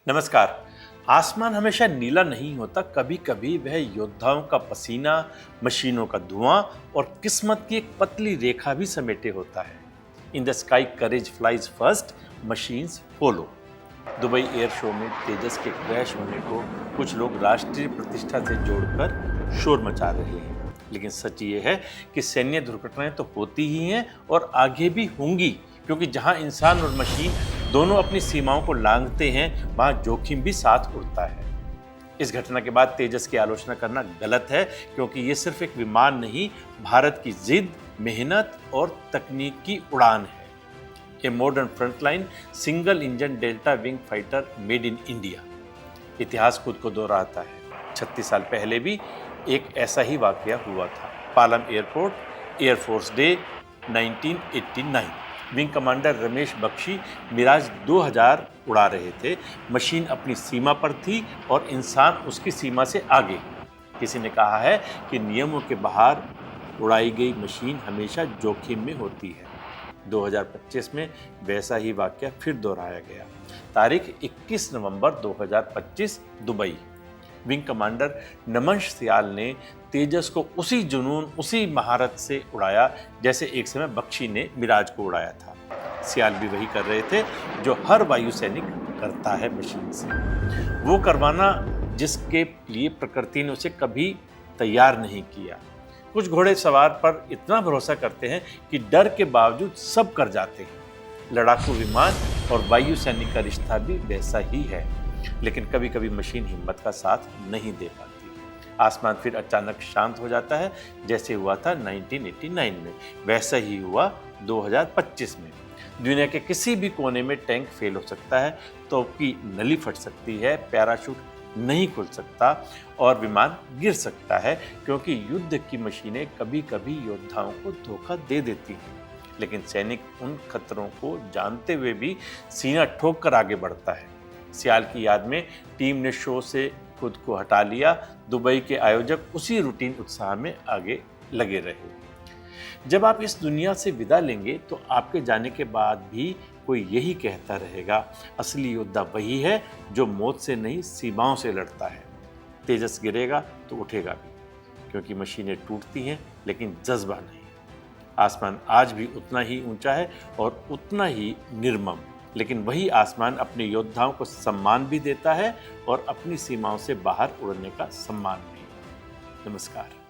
नमस्कार। आसमान हमेशा नीला नहीं होता, कभी कभी वह योद्धाओं का पसीना, मशीनों का धुआं और किस्मत की एक पतली रेखा भी समेटे होता है। In the sky courage flies first, machines follow. Dubai air show में तेजस के क्रैश होने को कुछ लोग राष्ट्रीय प्रतिष्ठा से जोड़कर शोर मचा रहे हैं, लेकिन सच ये है कि सैन्य दुर्घटनाएं तो होती ही हैं और आगे भी होंगी, क्योंकि जहां इंसान और मशीन दोनों अपनी सीमाओं को लांघते हैं, वहां जोखिम भी साथ उड़ता है। इस घटना के बाद तेजस की आलोचना करना गलत है, क्योंकि ये सिर्फ एक विमान नहीं, भारत की जिद, मेहनत और तकनीक की उड़ान है। A modern frontline single engine delta wing fighter made in India. इतिहास खुद को दोहराता है। 36 साल पहले भी एक ऐसा ही वाकया हुआ था। Palam airport, air force day 1989। Wing commander Ramesh Bakshi Mirage 2000 उड़ा रहे थे। मशीन अपनी सीमा पर थी और इंसान उसकी सीमा से आगे। किसी ने कहा है कि नियमों के बाहर उड़ाई गई मशीन हमेशा जोखिम में होती है। 2025 में वैसा ही वाकया फिर दोहराया गया। तारीख 21 नवंबर 2025, दुबई। विंग कमांडर नमन सियाल ने तेजस को उसी जुनून, उसी महारत से उड़ाया जैसे एक समय बख्शी ने मिराज को उड़ाया था। सियाल भी वही कर रहे थे जो हर वायु सैनिक करता है मशीन से। वो करवाना जिसके लिए प्रकृति ने उसे कभी तैयार नहीं किया। कुछ घोड़े सवार पर इतना भरोसा करते हैं कि डर के बावजूद सब कर जाते हैं। लड़ाकू विमान और वायु सैनिक का रिश्ता भी वैसा ही है, लेकिन कभी कभी मशीन हिम्मत का साथ नहीं दे पाती। आसमान फिर अचानक शांत हो जाता है, जैसे हुआ था 1989 में, वैसा ही हुआ 2025 में। दुनिया के किसी भी कोने में टैंक फेल हो सकता है, तोप की नली फट सकती है, पैराशूट नहीं खुल सकता और विमान गिर सकता है, क्योंकि युद्ध की मशीनें कभी कभी योद्धाओं को धोखा दे देती हैं। लेकिन सैनिक उन खतरों को जानते हुए भी सीना ठोक कर आगे बढ़ता है। सियाल की याद में टीम ने शो से खुद को हटा लिया। दुबई के आयोजक उसी रूटीन उत्साह में आगे लगे रहे। जब आप इस दुनिया से विदा लेंगे तो आपके जाने के बाद भी कोई यही कहता रहेगा, असली योद्धा वही है जो मौत से नहीं, सीमाओं से लड़ता है। तेजस गिरेगा तो उठेगा भी, क्योंकि मशीनें टूटती हैं लेकिन जज्बा नहीं। आसमान आज भी उतना ही ऊंचा है और उतना ही निर्मम, लेकिन वही आसमान अपने योद्धाओं को सम्मान भी देता है और अपनी सीमाओं से बाहर उड़ने का सम्मान भी। नमस्कार।